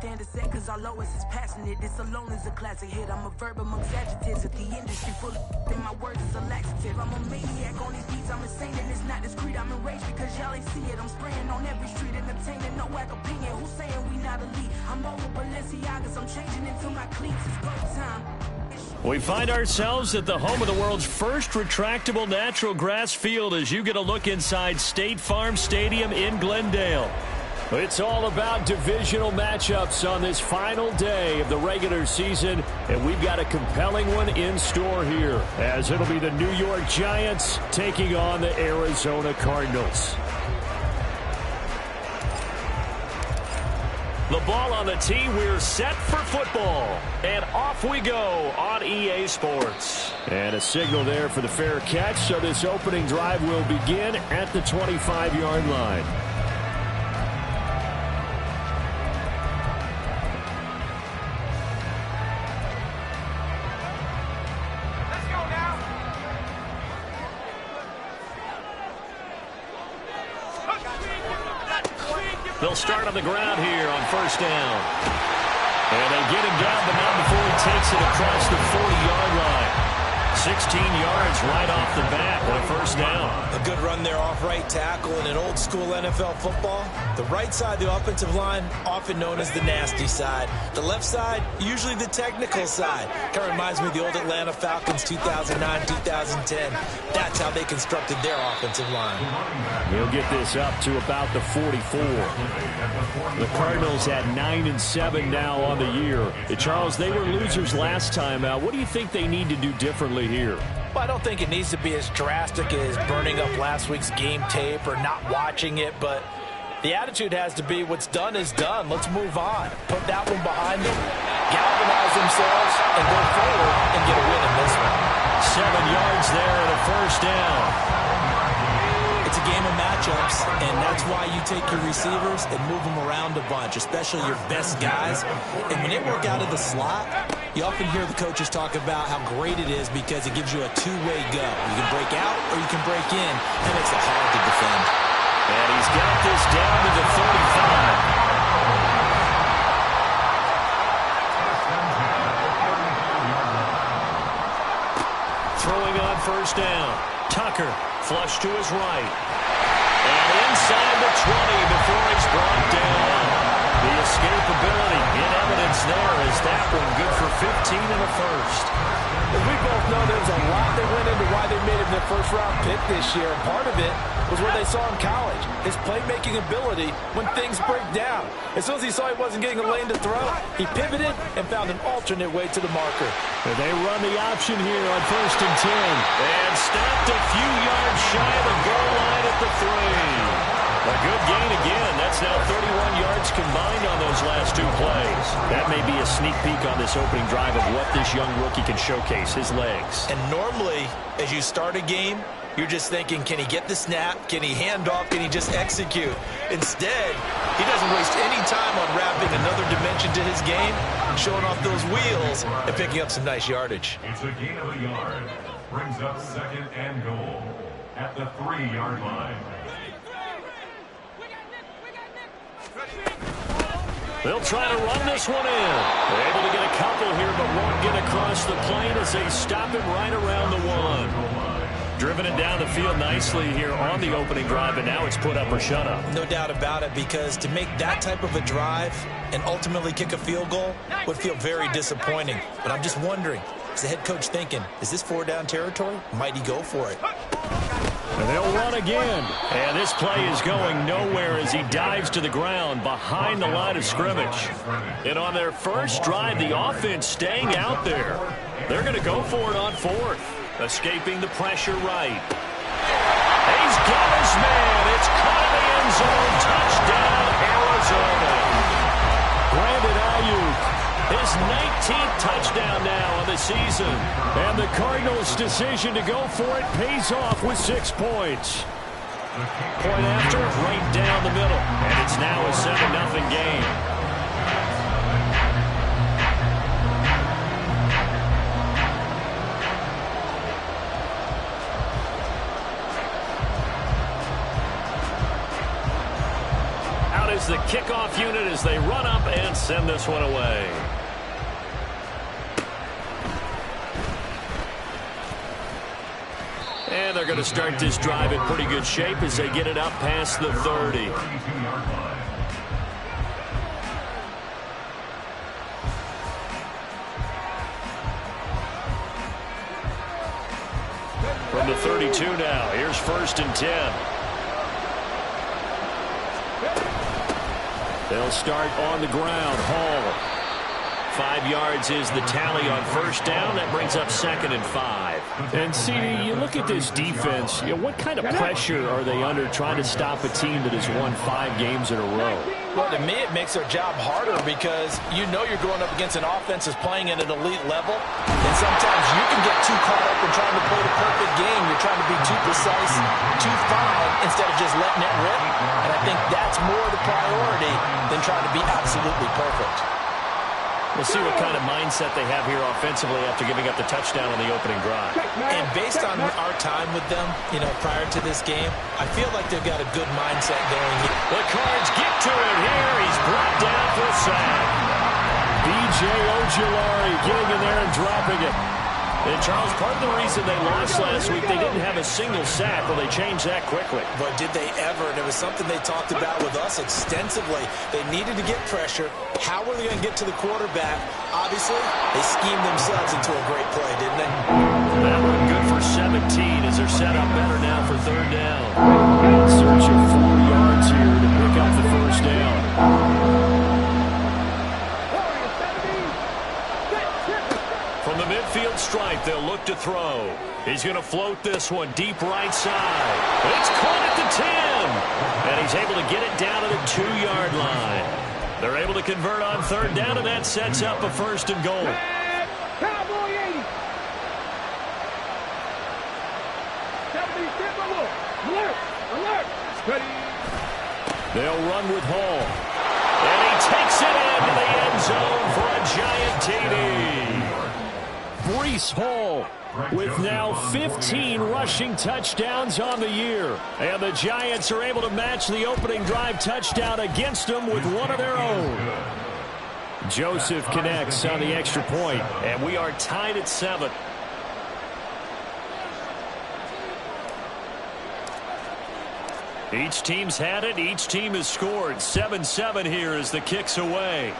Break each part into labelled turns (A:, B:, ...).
A: stand a set cause our lowest is passionate. This alone is a classic hit. I'm a verb amongst adjectives. If the industry full of my words is a laxative. I'm a maniac on these beats, I'm insane and it's not discreet. I'm enraged because y'all ain't see it. I'm spraying on every street and obtaining no whack opinion. Who's saying we not elite? I'm over Balenciagas, I'm changing into my cleats. It's go time.
B: We find ourselves at the home of the world's first retractable natural grass field as you get a look inside State Farm Stadium in Glendale. It's all about divisional matchups on this final day of the regular season, and we've got a compelling one in store here, as it'll be the New York Giants taking on the Arizona Cardinals. The ball on the tee, we're set for football. And off we go on EA Sports. And a signal there for the fair catch, so this opening drive will begin at the 25-yard line. They'll start on the ground here on first down. And they get him down, but not before he takes it across the 40-yard line. 16 yards right off the bat on first down.
C: A good run there off right tackle in an old-school NFL football. The right side of the offensive line, often known as the nasty side. The left side, usually the technical side. Kind of reminds me of the old Atlanta Falcons 2009, 2010. That's how they constructed their offensive line.
B: He'll get this up to about the 44. The Cardinals at 9-7 now on the year. Charles, they were losers last time out. What do you think they need to do differently here?
C: Well, I don't think it needs to be as drastic as burning up last week's game tape or not watching it, but the attitude has to be what's done is done. Let's move on. Put that one behind them, galvanize themselves, and go forward and get a win in this one.
B: 7 yards there and a first down.
C: It's a game of matchups, and that's why you take your receivers and move them around a bunch, especially your best guys. And when they work out of the slot, you often hear the coaches talk about how great it is because it gives you a two-way go. You can break out or you can break in. That makes it hard to defend.
B: And he's got this down to the 35. Throwing on first down. Tucker, flush to his right. And inside the 20 before he's brought down. The escapability in evidence there is that one good for 15 in the first.
D: As we both know, there's a lot that went into why they made him their first-round pick this year. And part of it was where they saw him in college, his playmaking ability when things break down. As soon as he saw he wasn't getting a lane to throw, he pivoted and found an alternate way to the marker.
B: And they run the option here on 1st and 10. And stopped a few yards shy of the goal line at the 3. A good gain again. That's now 31 yards combined on those last two plays. That may be a sneak peek on this opening drive of what this young rookie can showcase, his legs.
C: And normally, as you start a game, you're just thinking, can he get the snap? Can he hand off? Can he just execute? Instead, he doesn't waste any time on wrapping another dimension to his game, showing off those wheels, and picking up some nice yardage.
E: It's a gain of a yard. Brings up 2nd and goal at the 3-yard line.
B: They'll try to run this one in. They're able to get a couple here, but won't get across the plane as they stop him right around the 1. Driven it down the field nicely here on the opening drive, and now it's put up or shut up.
C: No doubt about it, because to make that type of a drive and ultimately kick a field goal would feel very disappointing. But I'm just wondering, is the head coach thinking, is this 4-down territory? Might he go for it?
B: And they'll run again. And this play is going nowhere as he dives to the ground behind the line of scrimmage. And on their first drive, the offense staying out there. They're going to go for it on 4th. Escaping the pressure right. He's got his man. It's caught in the end zone. Touchdown, Arizona. Brandon Ayuk, his 19th touchdown now of the season. And the Cardinals' decision to go for it pays off with 6 points. Point after, right down the middle. And it's now a 7-0 game. The kickoff unit as they run up and send this one away. And they're going to start this drive in pretty good shape as they get it up past the 30. From the 32 now, here's 1st and 10. They'll start on the ground. Hall. 5 yards is the tally on 1st down. That brings up 2nd and 5.
F: And, CD, you look at this defense, what kind of pressure are they under trying to stop a team that has won 5 games in a row?
D: Well, to me, it makes their job harder because you know you're going up against an offense that's playing at an elite level. And sometimes you can get too caught up in trying to play the perfect game. You're trying to be too precise, too fine, instead of just letting it rip. And I think that's more the priority than trying to be absolutely perfect.
B: We'll see what kind of mindset they have here offensively after giving up the touchdown on the opening drive.
C: And based on our time with them, prior to this game, I feel like they've got a good mindset going.
B: The Cards get to it here. He's brought down for a sack.
F: B.J. Ojulari getting in there and dropping it.
B: And, Charles, part of the reason they lost last week, they didn't have a single sack. Well, they changed that quickly.
C: But did they ever? And it was something they talked about with us extensively. They needed to get pressure. How were they going to get to the quarterback? Obviously, they schemed themselves into a great play, didn't they?
B: That one good for 17 as they're set up better now for 3rd down.
F: Search of 4 yards here to pick up the 1st down.
B: From the midfield stripe, they'll look to throw. He's going to float this one deep right side. It's caught at the 10. And he's able to get it down to the 2-yard line. They're able to convert on 3rd down, and that sets up a 1st and goal.
G: Cowboy 80. Alert! Alert! Steady.
B: They'll run with Hall. And he takes it into the end zone for a giant TD.
F: Breece Hall with now 15 rushing touchdowns on the year.
B: And the Giants are able to match the opening drive touchdown against them with one of their own.
F: Joseph connects on the extra point.
B: And we are tied at 7. Each team's had it. Each team has scored. 7-7 here as the kick's away.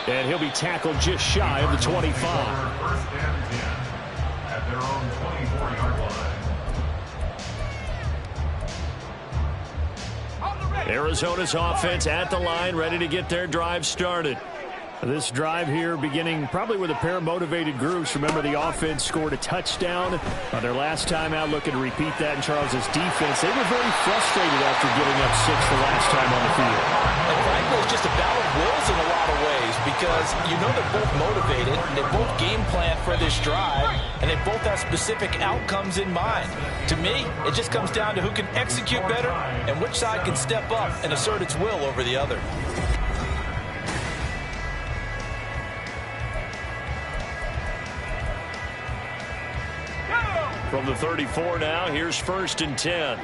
F: And he'll be tackled just shy of the 25.
E: 1st and 10 at their own 24-yard line.
B: Arizona's offense at the line, ready to get their drive started.
F: This drive here beginning probably with a pair of motivated groups. Remember, the offense scored a touchdown on their last time out, looking to repeat that in Charles's defense. They were very frustrated after giving up 6 the last time on the field.
D: And frankly, it's just a battle of wills in a lot of ways because they're both motivated, they both game plan for this drive, and they both have specific outcomes in mind. To me, it just comes down to who can execute better and which side can step up and assert its will over the other.
B: From the 34 now, here's 1st and 10.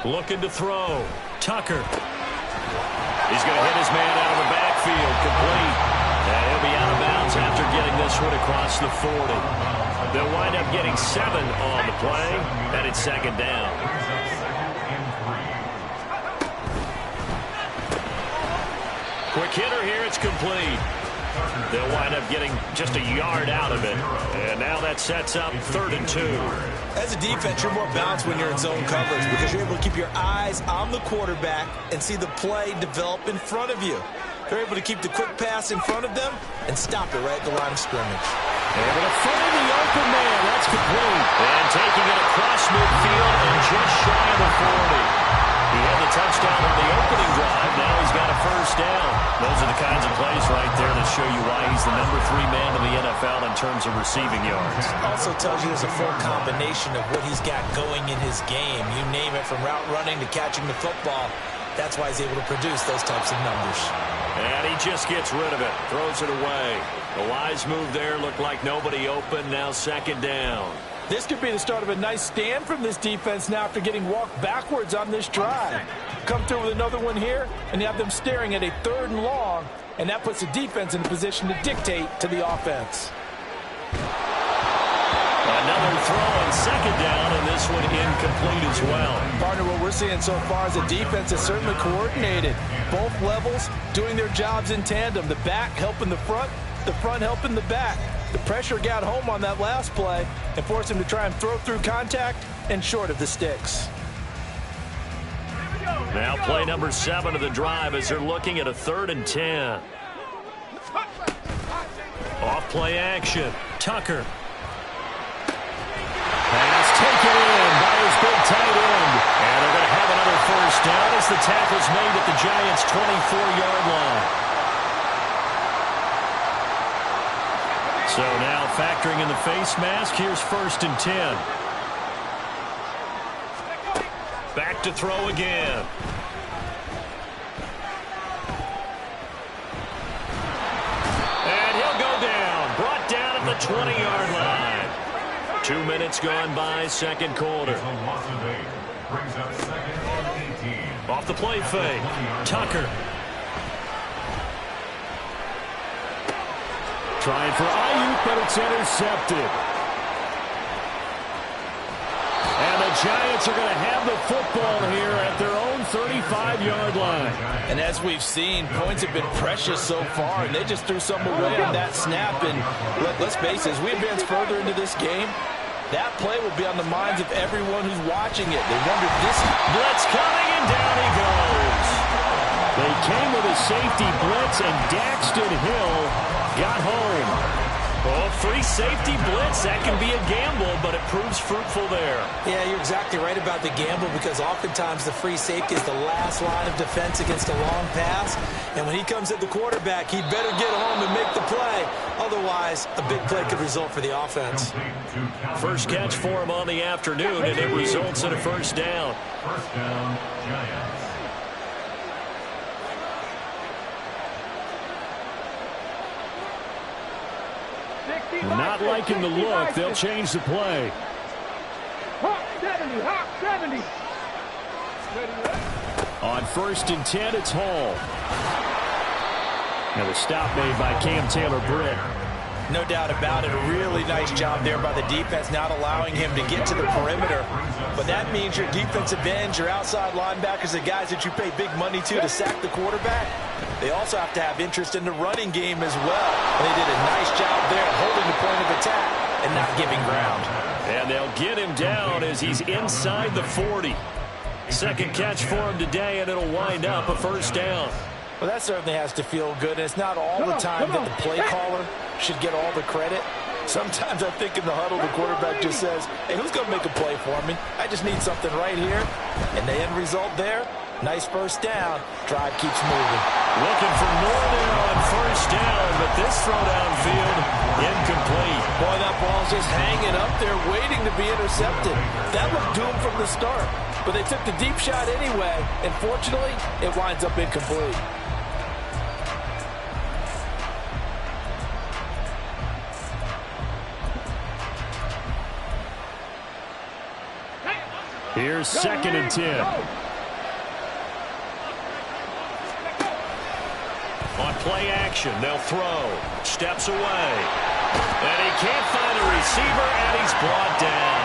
B: Looking to throw. Tucker. He's going to hit his man out of the backfield. Complete. And he'll be out of bounds after getting this one across the 40. They'll wind up getting 7 on the play, and it's 2nd down. Quick hitter here. It's complete. They'll wind up getting just a yard out of it. And now that sets up 3rd and 2.
C: As a defense, you're more balanced when you're in zone coverage because you're able to keep your eyes on the quarterback and see the play develop in front of you. They're able to keep the quick pass in front of them and stop it right at the line of scrimmage.
F: Able to find the open man. That's complete.
B: And taking it across midfield and just shy of the 40. He had the touchdown on the opening drive. Now he's got a 1st down. Those are the kinds of plays right there that show you why he's the number 3 man in the NFL in terms of receiving yards.
C: Also tells you there's a full combination of what he's got going in his game. You name it, from route running to catching the football. That's why he's able to produce those types of numbers.
B: And he just gets rid of it. Throws it away. A wise move there. Looked like nobody open. Now 2nd down.
D: This could be the start of a nice stand from this defense now after getting walked backwards on this drive. Come through with another one here, and you have them staring at a 3rd and long, and that puts the defense in a position to dictate to the offense.
B: Another throw on 2nd down, and this one incomplete as well.
D: Partner, what we're seeing so far is the defense is certainly coordinated. Both levels doing their jobs in tandem. The back helping the front helping the back. The pressure got home on that last play and forced him to try and throw through contact and short of the sticks.
B: Now play number 7 of the drive as they're looking at a 3rd and 10. Off play action. Tucker. Pass taken in by his big tight end. And they're going to have another 1st down as the tackle's made at the Giants' 24-yard line. So now factoring in the face mask, here's 1st and 10. Back to throw again. And he'll go down. Brought down at the 20-yard line. 2 minutes gone by, 2nd quarter.
E: Brings up 2nd and 18.
B: Off the play fake. Tucker.
F: Trying for Ayuk, but it's intercepted. And the Giants are going to have the football here at their own 35-yard line.
D: And as we've seen, points have been precious so far, and they just threw some away on that snap. And let's face it, as we advance further into this game, that play will be on the minds of everyone who's watching it. They wonder this
B: blitz coming, and down he goes.
F: They came with a safety blitz, and Daxton Hill got home.
B: Oh, free safety blitz. That can be a gamble, but it proves fruitful there.
C: Yeah, you're exactly right about the gamble because oftentimes the free safety is the last line of defense against a long pass. And when he comes at the quarterback, he'd better get home and make the play. Otherwise, a big play could result for the offense.
B: First catch for him on the afternoon, and it results in a 1st down.
E: 1st down, Giants.
F: Not liking the look. They'll change the play.
G: Hawk 70, Hawk 70.
F: On 1st and 10, it's Hall. Now the stop made by Cam Taylor-Britt.
D: No doubt about it. A really nice job there by the defense, not allowing him to get to the perimeter. But that means your defensive ends, your outside linebackers, the guys that you pay big money to sack the quarterback, they also have to have interest in the running game as well. And they did a nice job there holding the point of attack and not giving ground.
B: And they'll get him down as he's inside the 40. 2nd catch for him today, and it'll wind up a 1st down.
D: Well, that certainly has to feel good. And it's not all the time that the play caller should get all the credit. Sometimes I think in the huddle, the quarterback just says, hey, who's going to make a play for me? I just need something right here. And the end result there, nice 1st down. Drive keeps moving.
B: Looking for Norman on 1st down, but this throw downfield, incomplete.
D: Boy, that ball's just hanging up there, waiting to be intercepted. That looked doomed from the start. But they took the deep shot anyway, and fortunately, it winds up incomplete.
F: Here's 2nd and 10.
B: On play action, they'll throw. Steps away. And he can't find a receiver, and he's brought down.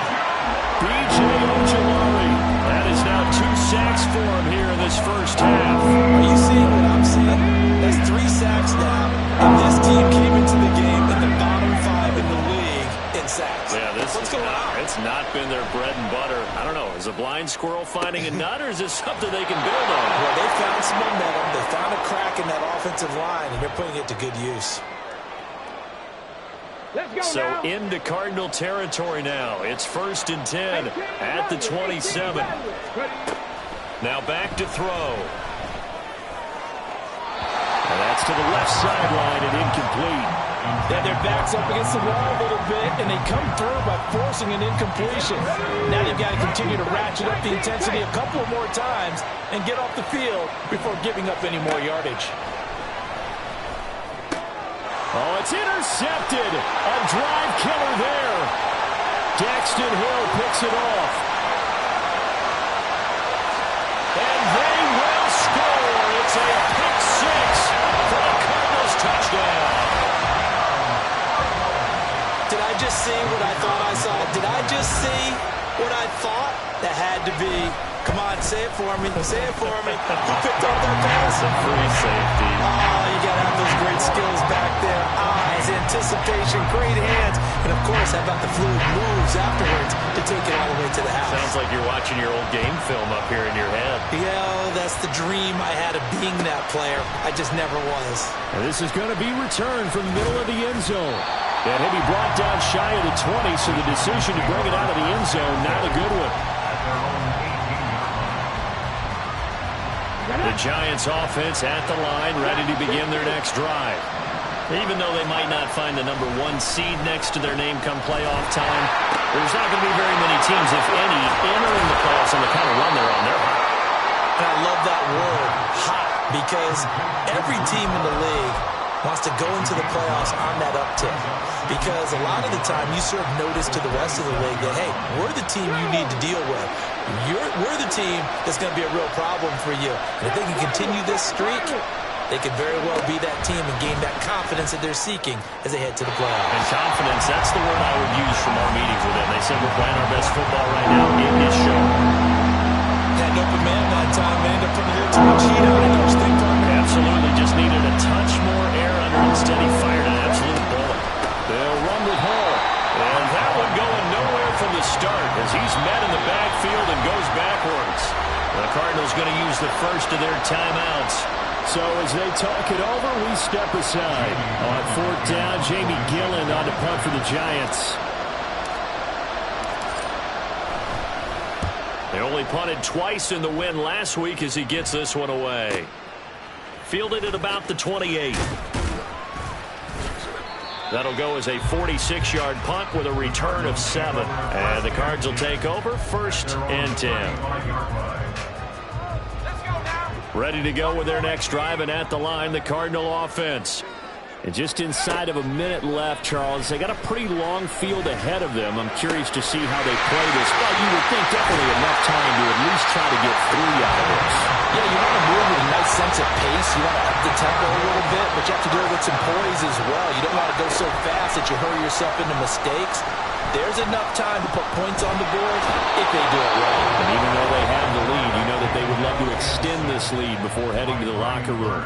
F: B.J. Ojulari.
B: That is now 2 sacks for him here in this 1st half.
C: Are you seeing what I'm seeing? That's 3 sacks now. And this team came into the game at the bottom 5 in the league in sacks.
B: Yeah,
C: What's going on?
B: It's not been their bread and butter. I don't know. Is a blind squirrel finding a nut, or is this something they can build on?
C: Well, they found some momentum. They found a crack in that offensive line, and they're putting it to good use.
G: Let's go
B: So
G: now.
B: into Cardinal territory now. It's 1st and 10 at the 27. Now back to throw.
F: And that's to the left sideline and incomplete.
D: Then their backs up against the wall a little bit, and they come through by forcing an incompletion. Now they've got to continue to ratchet up the intensity a couple more times and get off the field before giving up any more yardage.
F: Oh, it's intercepted. A drive killer there. Daxton Hill picks it off. And they will score. It's a pick six for the Cardinals touchdown.
C: Did I just see what I thought I saw? Did I just see what I thought? That had to be. Come on, say it for me. Say it for me. Who picked up that pass?
B: A free safety.
C: Oh, you got to have those great skills back there. Eyes, anticipation, great hands. And, of course, how about the fluid moves afterwards to take it all the way to the house?
B: Sounds like you're watching your old game film up here in your head.
C: Yeah, that's the dream I had of being that player. I just never was.
F: And this is going to be returned from the middle of the end zone. And he'll be brought down shy of the 20, so the decision to bring it out of the end zone, not a good one.
B: The Giants offense at the line, ready to begin their next drive. Even though they might not find the number 1 seed next to their name come playoff time, there's not going to be very many teams, if any, entering the playoffs on the kind of run they're on. They're hot.
C: And I love that word, hot, because every team in the league wants to go into the playoffs on that uptick. Because a lot of the time you serve notice to the rest of the league that, hey, we're the team you need to deal with. We're the team that's going to be a real problem for you. And if they can continue this streak, they could very well be that team and gain that confidence that they're seeking as they head to the playoffs.
B: And confidence, that's the word I would use from our meetings with them. They said we're playing our best football right now. It is showing.
C: Had an open man that time. They ended up putting a little too much heat on it. Don't you think, partner?
B: Absolutely. Just needed a touch more air under him. Instead, he fired an absolute bullet.
F: They'll run with Hall.
B: And that one going nowhere from the start as he's met in the backfield and goes backwards. The Cardinals going to use the first of their timeouts.
F: So as they talk it over, we step aside. On 4th down, Jamie Gillen on the punt for the Giants.
B: They only punted twice in the win last week as he gets this one away. Fielded at about the 28. That'll go as a 46-yard punt with a return of 7. And the Cards will take over 1st and 10. Ready to go with their next drive, and at the line, the Cardinal offense.
F: And just inside of a minute left, Charles, they got a pretty long field ahead of them. I'm curious to see how they play this. Well, you would think definitely enough time to at least try to get 3 out of this.
C: Yeah, you want to move with a nice sense of pace. You want to up the tempo a little bit, but you have to do it with some poise as well. You don't want to go so fast that you hurry yourself into mistakes. There's enough time to put points on the board if they do it right.
F: And even though they have the lead, you know that they would love to extend this lead before heading to the locker room.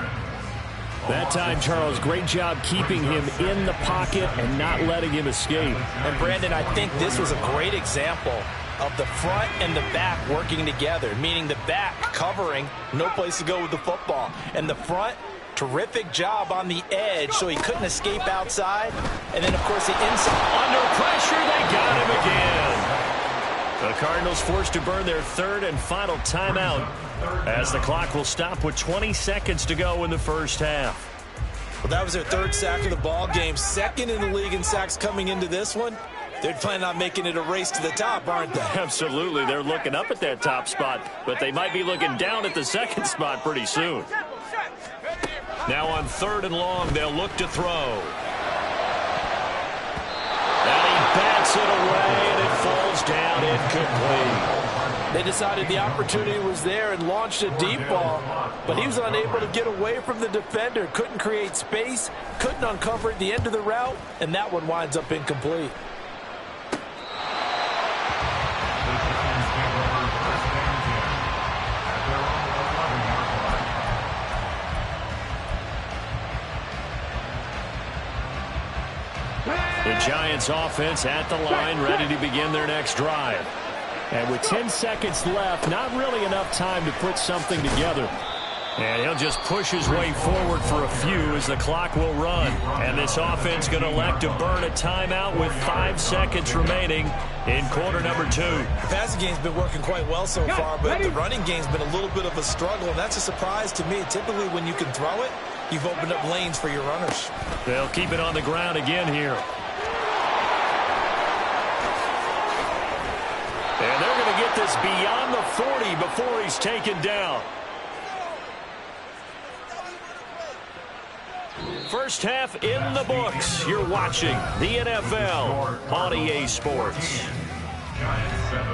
F: That time, Charles, great job keeping him in the pocket and not letting him escape.
C: And, Brandon, I think this was a great example of the front and the back working together, meaning the back covering, no place to go with the football. And the front, terrific job on the edge so he couldn't escape outside. And then, of course, the inside.
B: Under pressure, they got him again. The Cardinals forced to burn their 3rd and final timeout as the clock will stop with 20 seconds to go in the first half.
C: Well, that was their 3rd sack of the ball game. 2nd in the league in sacks coming into this one. They're planning on making it a race to the top, aren't they?
B: Absolutely. They're looking up at that top spot, but they might be looking down at the 2nd spot pretty soon. Now on 3rd and long, they'll look to throw. And he bats it away, and it falls down incomplete.
D: They decided the opportunity was there and launched a deep ball, but he was unable to get away from the defender, couldn't create space, couldn't uncover at the end of the route, and that one winds up incomplete.
B: The Giants offense at the line, ready to begin their next drive.
F: And with 10 seconds left, not really enough time to put something together.
B: And he'll just push his way forward for a few as the clock will run. And this offense going to elect to burn a timeout with 5 seconds remaining in quarter number 2.
C: The passing game's been working quite well so far, but the running game's been a little bit of a struggle, and that's a surprise to me. Typically, when you can throw it, you've opened up lanes for your runners.
B: They'll keep it on the ground again here. And they're going to get this beyond the 40 before he's taken down. First half in the books. You're watching the NFL on EA Sports.
E: Giants 7.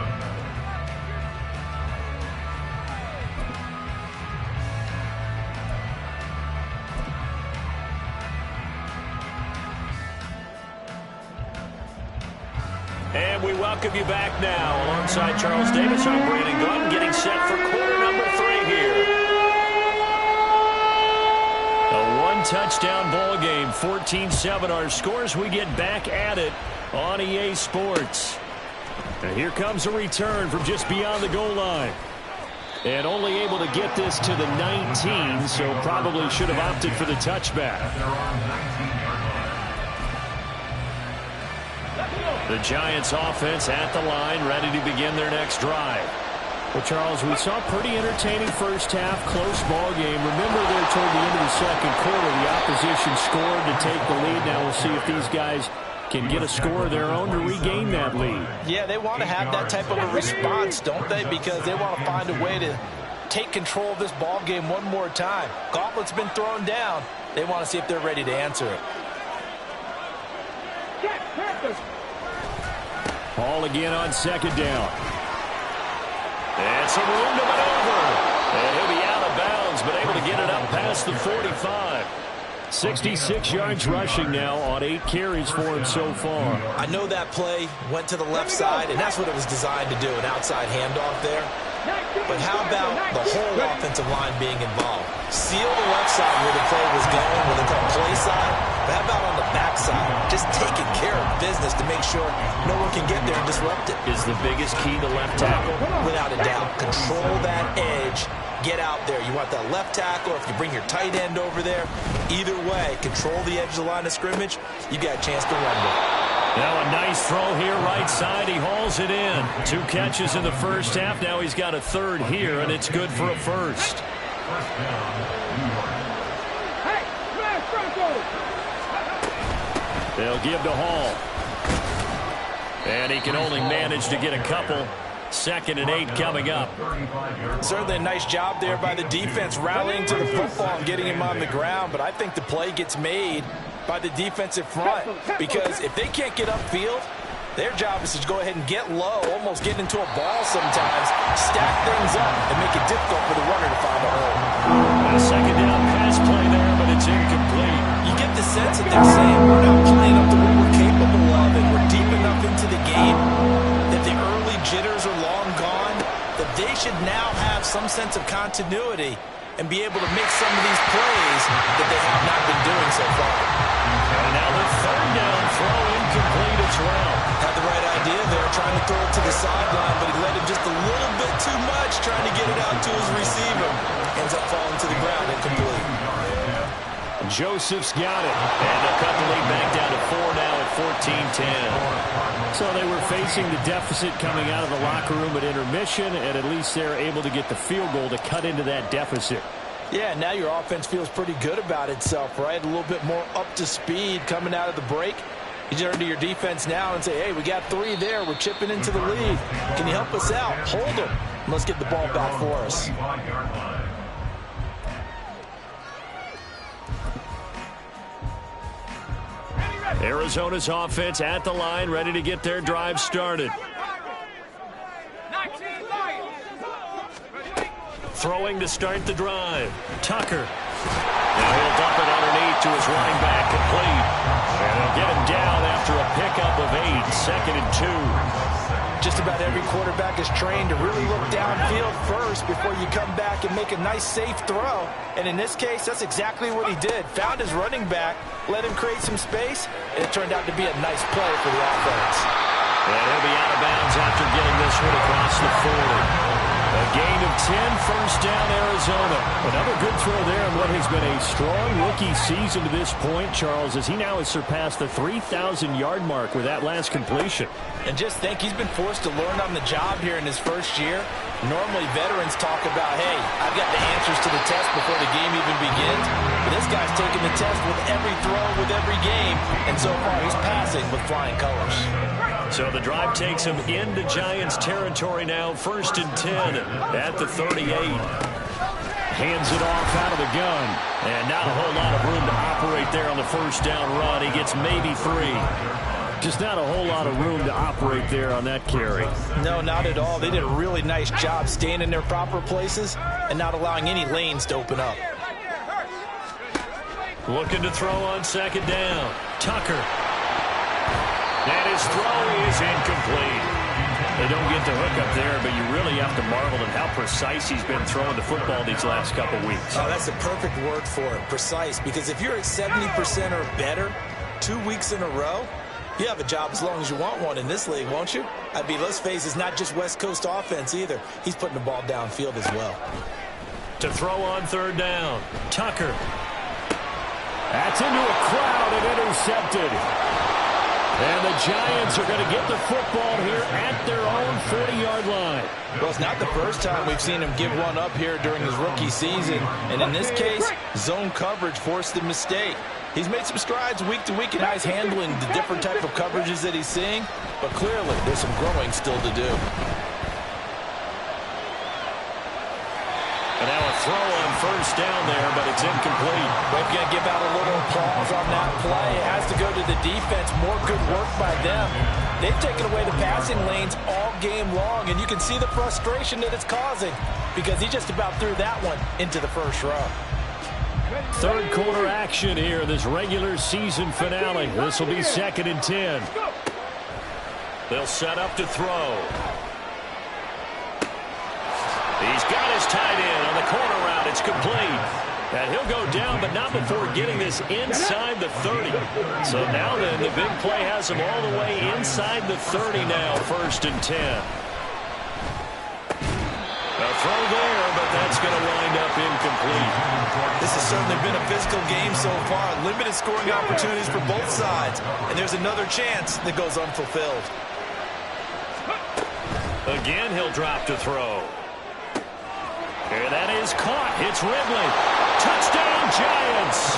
B: And we welcome you back now. Alongside Charles Davis, I'm Brandon Gunn, getting set for quarter number 3 here. A one-touchdown ball game, 14-7 our scores. We get back at it on EA Sports. And here comes a return from just beyond the goal line. And only able to get this to the 19, so probably should have opted for the touchback. The Giants offense at the line, ready to begin their next drive. Well, Charles, we saw a pretty entertaining first half, close ball game. Remember there toward the end of the second quarter, the opposition scored to take the lead. Now we'll see if these guys can get a score of their own to regain that lead.
C: Yeah, they want to have that type of a response, don't they? Because they want to find a way to take control of this ball game one more time. Gauntlet's been thrown down. They want to see if they're ready to answer it.
F: Ball again on second down.
B: And some room to maneuver. And he'll be out of bounds, but able to get it up past the 45. 66 yards rushing now on 8 carries for him so far.
C: I know that play went to the left side, and that's what it was designed to do, an outside handoff there. But how about the whole offensive line being involved? Seal the left side where the play was going, where they call play side. But how about on the back side? Just taking care of business to make sure no one can get there and disrupt it.
B: Is the biggest key to left tackle?
C: Without a doubt. Control that edge. Get out there. You want that left tackle, or if you bring your tight end over there. Either way, control the edge of the line of scrimmage. You got a chance to run with it.
B: Now a nice throw here right side. He hauls it in. 2 catches in the first half. Now he's got a third here, and it's good for a first. They'll give to Hall. And he can only manage to get a couple. 2nd and 8 coming up.
C: Certainly a nice job there by the defense rallying to the football and getting him on the ground. But I think the play gets made by the defensive front, because if they can't get upfield, their job is to go ahead and get low, almost get into a ball sometimes, stack things up, and make it difficult for the runner to find a hole.
B: A second down pass play there, but it's incomplete.
C: You get the sense that they're saying we're not playing up to what we're capable of, and we're deep enough into the game that the early jitters are long gone, that they should now have some sense of continuity and be able to make some of these plays that they have not been doing so far.
B: And now the 3rd down throw incomplete as well.
C: Had the right idea there, trying to throw it to the sideline, but he let him just a little bit too much, trying to get it out to his receiver. Ends up falling to the ground incomplete.
B: Joseph's got it. And a couple lead back down to 4 now at 14-10.
F: So they were facing the deficit coming out of the locker room at intermission, and at least they're able to get the field goal to cut into that deficit.
C: Yeah, now your offense feels pretty good about itself, right? A little bit more up to speed coming out of the break. You turn to your defense now and say, hey, we got 3 there. We're chipping into the lead. Can you help us out? Hold them. Let's get the ball back for us.
B: Arizona's offense at the line, ready to get their drive started. Throwing to start the drive. Tucker. Now he'll dump it underneath to his running back, complete. And they'll get him down after a pickup of 8, 2nd and 2.
C: Just about every quarterback is trained to really look downfield first before you come back and make a nice, safe throw. And in this case, that's exactly what he did. Found his running back, let him create some space, and it turned out to be a nice play for the offense.
B: And he'll be out of bounds after getting this one across the 40. A gain of 10, first down, Arizona. Another good throw there in what has been a strong rookie season to this point, Charles, as he now has surpassed the 3,000-yard mark with that last completion.
C: And just think, he's been forced to learn on the job here in his first year. Normally, veterans talk about, hey, I've got the answers to the test before the game even begins. But this guy's taking the test with every throw, with every game. And so far, he's passing with flying colors.
B: So the drive takes him into Giants territory now, 1st and 10 at the 38.
F: Hands it off out of the gun.
B: And not a whole lot of room to operate there on the first down run. He gets maybe 3.
F: Just not a whole lot of room to operate there on that carry.
C: No, not at all. They did a really nice job staying in their proper places and not allowing any lanes to open up.
B: Looking to throw on second down. Tucker. And his throw is incomplete. They don't get the hook up there, but you really have to marvel at how precise he's been throwing the football these last couple weeks.
C: Oh, that's the perfect word for it, precise. Because if you're at 70% or better 2 weeks in a row, you have a job as long as you want one in this league, won't you? I mean, let's face it, it's not just West Coast offense either. He's putting the ball downfield as well.
B: To throw on third down, Tucker.
F: That's into a crowd and intercepted. And the Giants are going to get the football here at their own 40-yard line.
C: Well, it's not the first time we've seen him give one up here during his rookie season. And in this case, zone coverage forced the mistake. He's made some strides week to week in how he's handling the different type of coverages that he's seeing. But clearly, there's some growing still to do.
B: And now a throw on first down there, but it's incomplete.
C: We're going to give out a little applause on that play. It has to go to the defense. More good work by them. They've taken away the passing lanes all game long, and you can see the frustration that it's causing because he just about threw that one into the first row.
F: Third quarter action here, this regular season finale. This will be 2nd and 10.
B: They'll set up to throw. He's got his tight end on the corner route. It's complete. And he'll go down, but not before getting this inside the 30. So now then, the big play has him all the way inside the 30 now, 1st and 10. A throw there, but that's going to wind up incomplete.
C: This has certainly been a physical game so far. Limited scoring opportunities for both sides. And there's another chance that goes unfulfilled.
B: Again, he'll drop to throw. And that is caught. It's Ridley. Touchdown, Giants.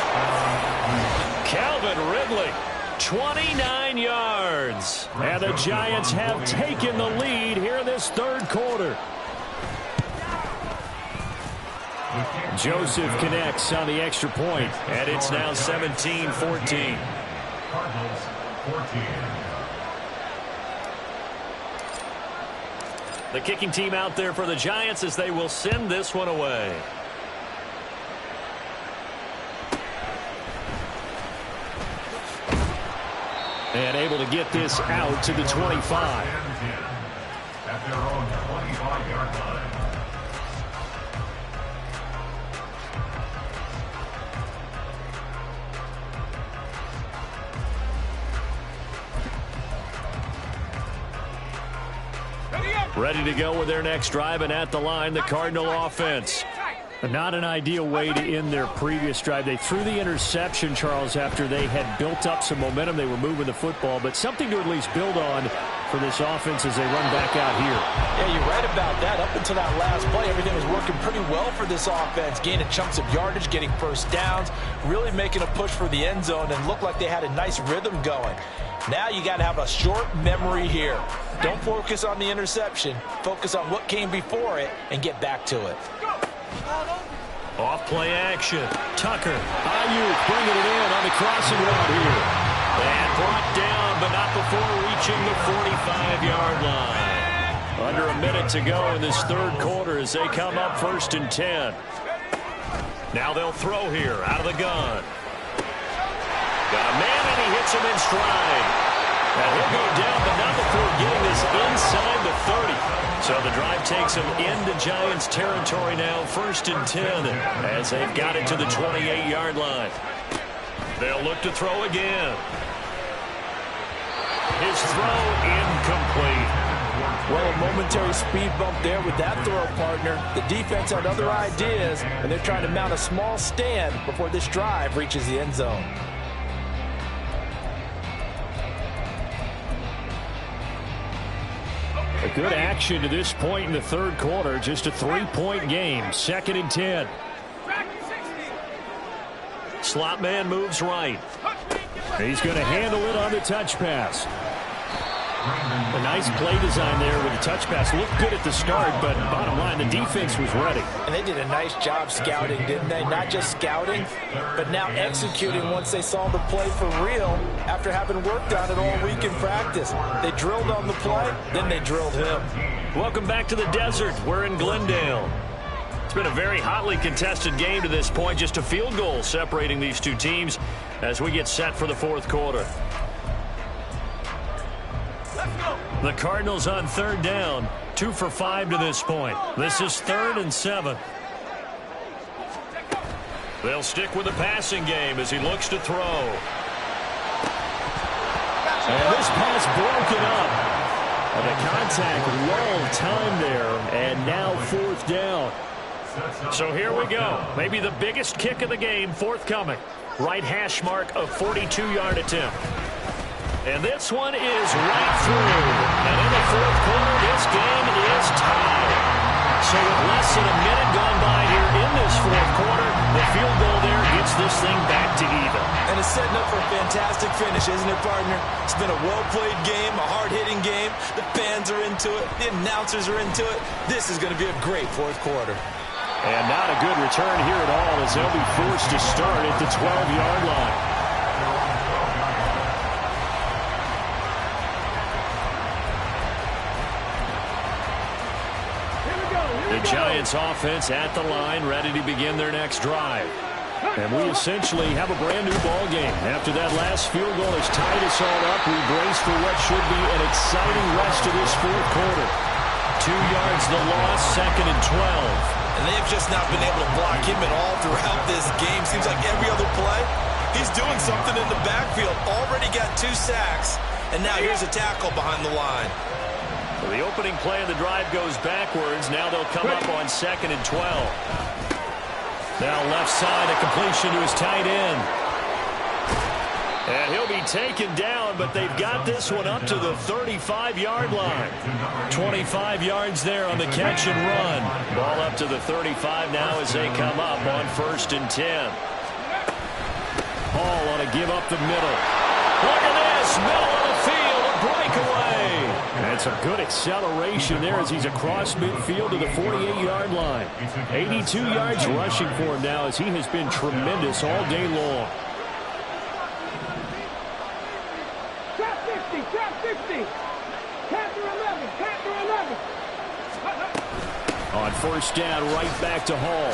B: Calvin Ridley, 29 yards.
F: And the Giants have taken the lead here in this third quarter. Joseph connects on the extra point.
B: And it's now 17-14.
E: Cardinals 14.
B: The kicking team out there for the Giants as they will send this one away.
F: And able to get this out to the 25.
E: At their own 25-yard line.
F: Ready to go with their next drive, and at the line, the Cardinal offense. Not an ideal way to end their previous drive. They threw the interception, Charles, after they had built up some momentum. They were moving the football, but something to at least build on for this offense as they run back out here.
C: Yeah, you're right about that. Up until that last play, everything was working pretty well for this offense, gaining chunks of yardage, getting first downs, really making a push for the end zone, and looked like they had a nice rhythm going. Now you got to have a short memory here. Don't focus on the interception. Focus on what came before it and get back to it.
B: Off play action. Tucker. Ayuk bringing it in on the crossing route here. And brought down, but not before reaching the 45-yard line.
F: Under a minute to go in this third quarter as they come up 1st and 10.
B: Now they'll throw here out of the gun. Got a man, and he hits him in stride. And he'll go down, but not before getting this inside the 30. So the drive takes him into Giants territory now, 1st and 10, as they've got it to the 28-yard line. They'll look to throw again. His throw incomplete.
C: Well, a momentary speed bump there with that throw, partner. The defense had other ideas, and they're trying to mount a small stand before this drive reaches the end zone.
F: A good action to this point in the third quarter. Just a 3-point game. 2nd and 10.
B: Slot man moves right.
F: He's going to handle it on the touch pass. A nice play design there with a touch pass. Looked good at the start, but bottom line, the defense was ready.
D: And they did a nice job scouting, didn't they? Not just scouting, but now executing once they saw the play for real after having worked on it all week in practice. They drilled on the play, then they drilled him.
B: Welcome back to the desert. We're in Glendale. It's been a very hotly contested game to this point. Just a field goal separating these two teams as we get set for the fourth quarter. The Cardinals on third down, 2 for 5 to this point. This is 3rd and 7. They'll stick with the passing game as he looks to throw.
F: And this pass broken up. And the contact lulled time there, and now 4th down.
B: So here we go. Maybe the biggest kick of the game forthcoming. Right hash mark of 42-yard attempt. And this one is right through. And in the fourth quarter, this game is tied. So with less than a minute gone by here in this fourth quarter, the field goal there gets this thing back to even.
C: And it's setting up for a fantastic finish, isn't it, partner? It's been a well-played game, a hard-hitting game. The fans are into it. The announcers are into it. This is going to be a great fourth quarter.
F: And not a good return here at all as they'll be forced to start at the 12-yard line. The Giants offense at the line, ready to begin their next drive. And we essentially have a brand new ball game. After that last field goal has tied us all up, we brace for what should be an exciting rest of this fourth quarter.
B: 2 yards the loss, 2nd and 12.
C: And they've just not been able to block him at all throughout this game. Seems like every other play, he's doing something in the backfield. Already got 2 sacks, and now here's a tackle behind the line.
B: Well, the opening play of the drive goes backwards. Now they'll come up on 2nd and 12. Now left side, a completion to his tight end. And he'll be taken down, but they've got this one up to the 35-yard line. 25 yards there on the catch and run. Ball up to the 35 now as they come up on 1st and 10.
F: Hall on a give up the middle.
B: Look at this, middle of the field, a breakaway.
F: That's a good acceleration there as he's across midfield to the 48-yard line. 82 yards rushing for him now as he has been tremendous all day long. On 1st down, right back to Hall.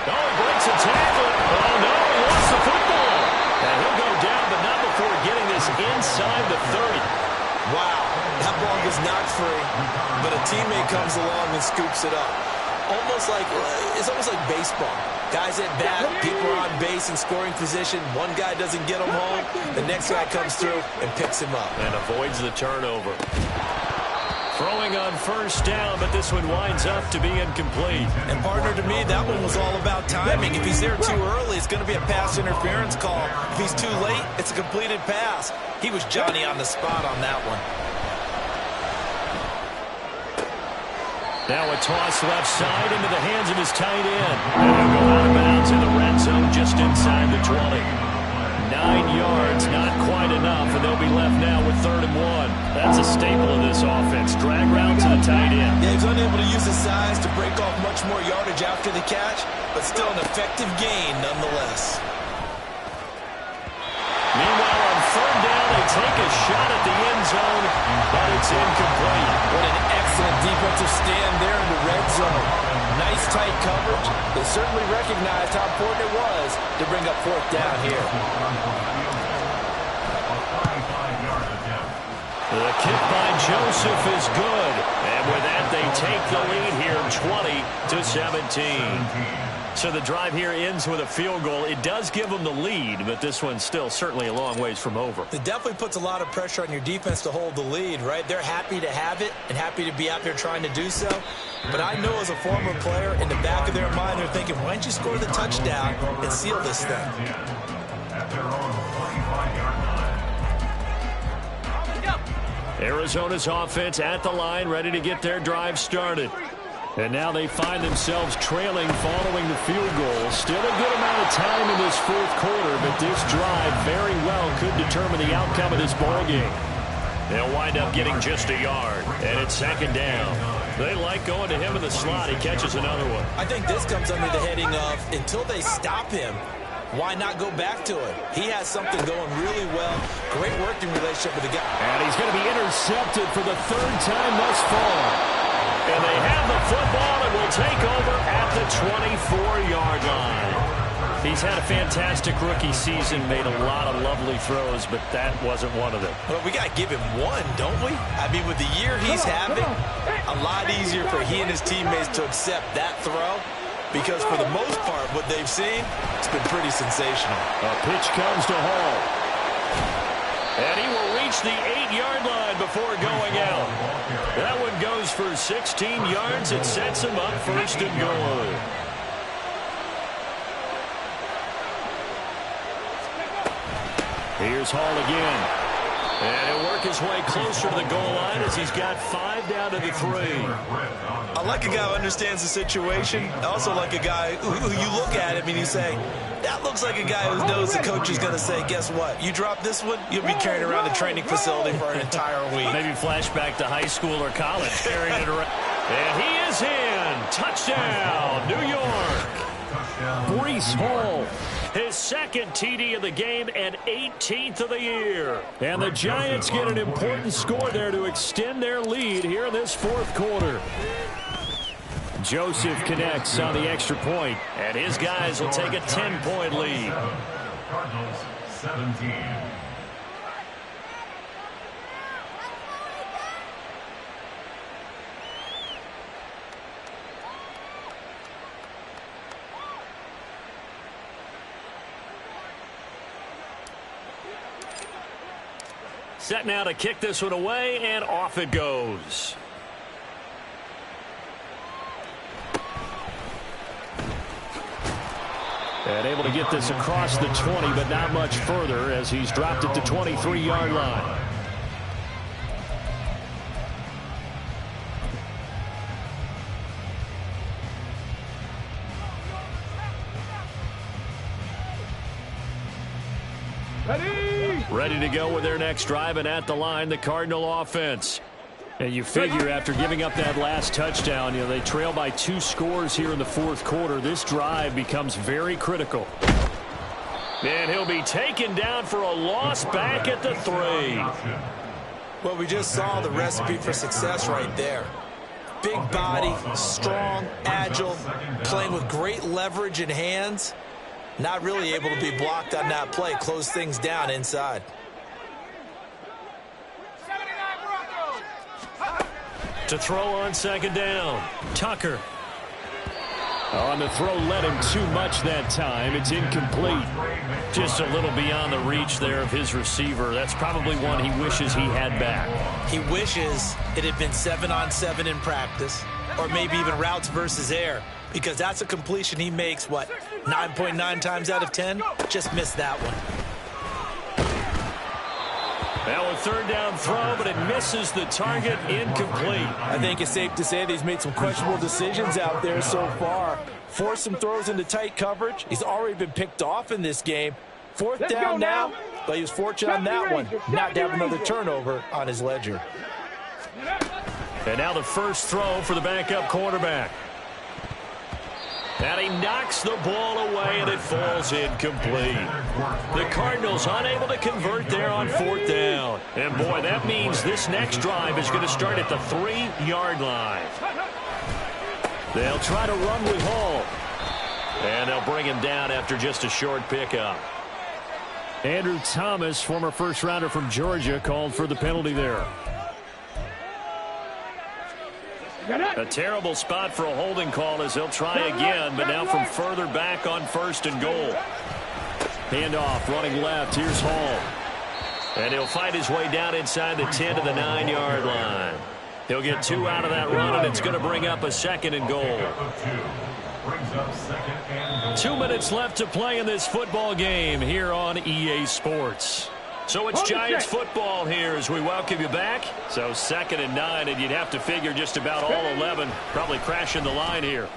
B: Oh, he breaks a tackle. Oh, no, he lost the football. And he'll go down, but not before getting this inside the 30.
C: Wow, that ball was not free, but a teammate comes along and scoops it up. It's almost like baseball. Guys at bat, people are on base in scoring position. One guy doesn't get him home. The next guy comes through and picks him up.
B: And avoids the turnover. Throwing on 1st down, but this one winds up to be incomplete.
C: And partner, to me, that one was all about timing. If he's there too early, it's going to be a pass interference call. If he's too late, it's a completed pass. He was Johnny on the spot on that one.
B: Now a toss left side into the hands of his tight end. And he'll go out of bounds in the red zone just inside the 20. 9 yards, not quite enough, and they'll be left now with 3rd and 1. That's a staple of this offense. Drag route to the tight end.
C: Yeah, he's unable to use his size to break off much more yardage after the catch, but still an effective gain nonetheless.
B: Meanwhile, on 3rd down, they take a shot at the end zone, but it's incomplete.
D: What an excellent defensive stand there in the red zone. Nice tight coverage. They certainly recognized how important it was to bring up 4th down here.
B: The kick by Joseph is good. And with that, they take the lead here 20-17. So the drive here ends with a field goal. It does give them the lead, but this one's still certainly a long ways from over.
C: It definitely puts a lot of pressure on your defense to hold the lead, right? They're happy to have it and happy to be out there trying to do so. But I know as a former player, in the back of their mind, they're thinking, why don't you score the touchdown and seal this thing?
B: Arizona's offense at the line, ready to get their drive started. And now they find themselves trailing following the field goal. Still a good amount of time in this 4th quarter, but this drive very well could determine the outcome of this ball game. They'll wind up getting just a yard, and it's second down. They like going to him in the slot. He catches another one.
C: I think this comes under the heading of, until they stop him, why not go back to him? He has something going really well. Great working relationship with the guy.
F: And he's going to be intercepted for the third time thus far.
B: And they have the football and will take over at the 24-yard line. He's had a fantastic rookie season, made a lot of lovely throws, but that wasn't one of them.
C: Well, we got to give him one, don't we? I mean, with the year he's having, a lot easier for he and his teammates to accept that throw, because for the most part, what they've seen, it's been pretty sensational.
F: A pitch comes to Hall.
B: And he will reach the 8-yard line before going out. That one goes for 16 yards. It sets him up first and goal.
F: Here's Hall again.
B: And he'll work his way closer to the goal line as he's got 5 down to the 3.
C: I like a guy who understands the situation. I also like a guy who you look at him and you say, that looks like a guy who knows the coach is going to say, guess what? You drop this one, you'll be carrying around the training facility for an entire week.
B: Maybe flashback to high school or college, carrying it around. And he is in. Touchdown, New York.
F: Breece Hall.
B: His second TD of the game and 18th of the year.
F: And the Giants get an important score there to extend their lead here in this fourth quarter. Joseph connects on the extra point.
B: And his guys will take a 10-point lead.
E: Cardinals 17.
B: Set now to kick this one away, and off it goes.
F: And able to get this across the 20, but not much further as he's dropped at the 23-yard line. Ready to go with their next drive, and at the line, the Cardinal offense. And you figure after giving up that last touchdown, they trail by 2 scores here in the fourth quarter. This drive becomes very critical.
B: And he'll be taken down for a loss back at the 3.
C: Well, we just saw the recipe for success right there. Big body, strong, agile, playing with great leverage in hands. Not really able to be blocked on that play. Close things down inside.
B: To throw on second down, Tucker.
F: On the throw, led him too much that time. It's incomplete.
B: Just a little beyond the reach there of his receiver. That's probably one he wishes he had back.
C: He wishes it had been 7-on-7 in practice, or maybe even routes versus air, because that's a completion he makes, 9.9 times out of 10? Just missed that one.
B: Now a third down throw, but it misses the target, incomplete.
D: I think it's safe to say that he's made some questionable decisions out there so far. Forced some throws into tight coverage. He's already been picked off in this game. Fourth down now, but he was fortunate on that one, not to have another turnover on his ledger.
B: And now the first throw for the backup quarterback. And he knocks the ball away, and it falls incomplete. The Cardinals unable to convert there on fourth down. And, boy, that means this next drive is going to start at the 3-yard line. They'll try to run with Hall. And they'll bring him down after just a short pickup.
F: Andrew Thomas, former first-rounder from Georgia, called for the penalty there.
B: A terrible spot for a holding call as they'll try again, but now from further back on first and goal.
F: Handoff, running left. Here's Hall.
B: And he'll fight his way down inside the 10 to the 9-yard line. He'll get 2 out of that run, and it's going to bring up a second and goal. 2 minutes left to play in this football game here on EA Sports. So it's Giants football here as we welcome you back. So 2nd and 9, and you'd have to figure just about all 11 probably crashing the line here.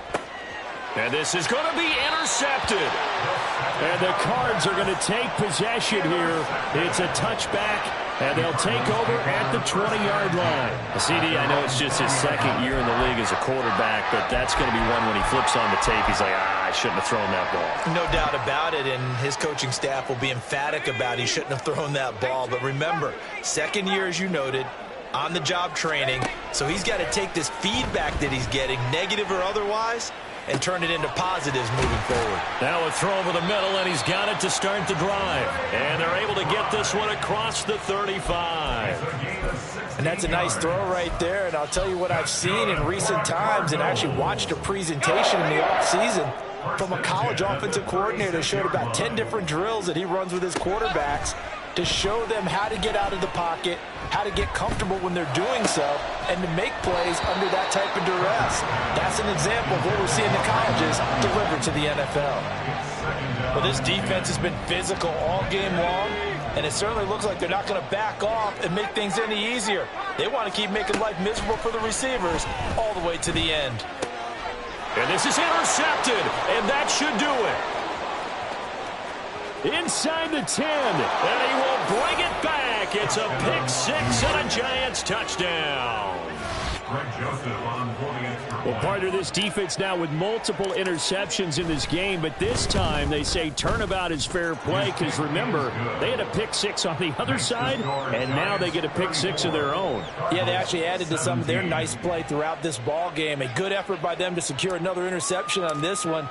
B: And this is going to be intercepted.
F: And the Cards are going to take possession here. It's a touchback And they'll take over at the 20-yard line.
B: CD, I know it's just his second year in the league as a quarterback, but that's going to be one when he flips on the tape, he's like, I shouldn't have thrown that ball.
C: No doubt about it, and his coaching staff will be emphatic about he shouldn't have thrown that ball. But remember, second year, as you noted, on-the-job training, so he's got to take this feedback that he's getting, negative or otherwise, and turn it into positives moving forward.
B: Now a throw over the middle, and he's got it to start the drive. And they're able to get this one across the 35.
D: And that's a nice throw right there. And I'll tell you what I've seen in recent times, and actually watched a presentation in the offseason from a college offensive coordinator that showed about 10 different drills that he runs with his quarterbacks to show them how to get out of the pocket, how to get comfortable when they're doing so, and to make plays under that type of duress. That's an example of what we're seeing the colleges deliver to the NFL. Well, this defense has been physical all game long, and it certainly looks like they're not going to back off and make things any easier. They want to keep making life miserable for the receivers all the way to the end.
B: And this is intercepted, and that should do it.
F: Inside the 10.
B: And he will bring it back. It's a pick six and a Giants touchdown.
F: Well, partner, this defense now with multiple interceptions in this game, but this time they say turnabout is fair play because, remember, they had a pick six on the other side, and now they get a pick six of their own.
D: Yeah, they actually added to some of their nice play throughout this ball game. A good effort by them to secure another interception on this one.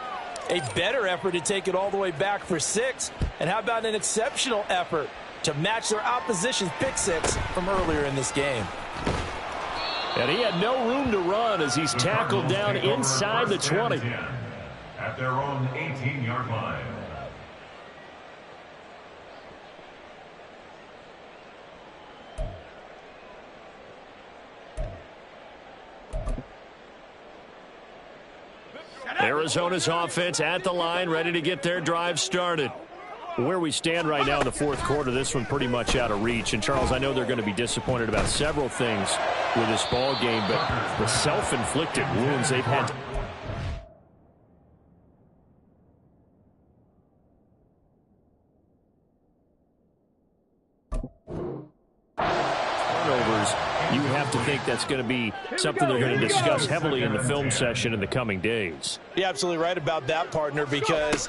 D: A better effort to take it all the way back for 6. And how about an exceptional effort to match their opposition's pick six from earlier in this game.
F: And he had no room to run as he's tackled down inside the 20.
E: At their own 18-yard line.
B: Arizona's offense at the line, ready to get their drive started.
F: Where we stand right now in the fourth quarter, this one pretty much out of reach. And, Charles, I know they're going to be disappointed about several things with this ball game, but the self-inflicted wounds they've had. Turnovers, you have to think that's going to be something they're going to discuss heavily in the film session in the coming days.
D: You're absolutely right about that, partner, because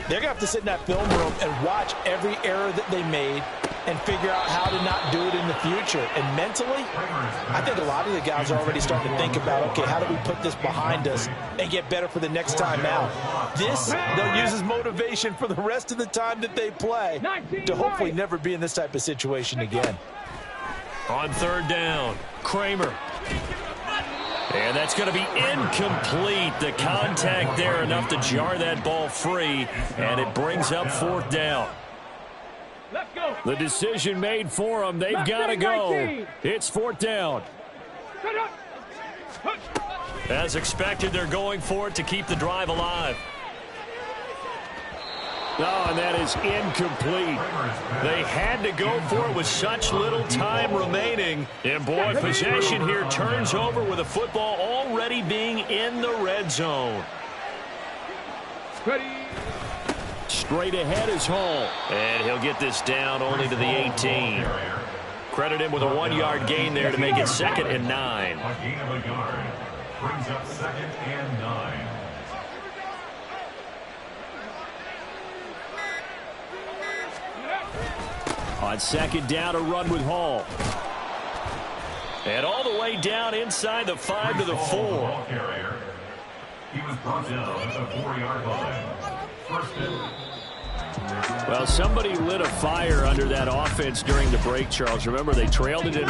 D: they're going to have to sit in that film room and watch every error that they made and figure out how to not do it in the future. And mentally, I think a lot of the guys are already starting to think about, okay, how do we put this behind us and get better for the next time out? This, they'll use as motivation for the rest of the time that they play to hopefully never be in this type of situation again.
B: On third down, Kramer. And that's going to be incomplete. The contact there enough to jar that ball free, and it brings up fourth down.
G: Let's go.
F: The decision made for them. They've got to go.
G: 19.
F: It's fourth down.
G: Set up.
B: As expected, they're going for it to keep the drive alive.
F: Oh, and that is incomplete.
B: They had to go for it with such little time remaining. And, boy, possession here turns over with a football already being in the red zone.
G: Ready.
F: Straight ahead is Hall.
B: And he'll get this down only to the 18. Credit him with a 1-yard gain there to make it 2nd and 9.
E: A gain of a yard brings up 2nd and 9.
F: On second down, a run with Hall.
B: And all the way down inside the 5 to the 4.
E: He was brought down at the 4-yard line. First and
F: Well, somebody lit a fire under that offense during the break, Charles. Remember, they trailed it in.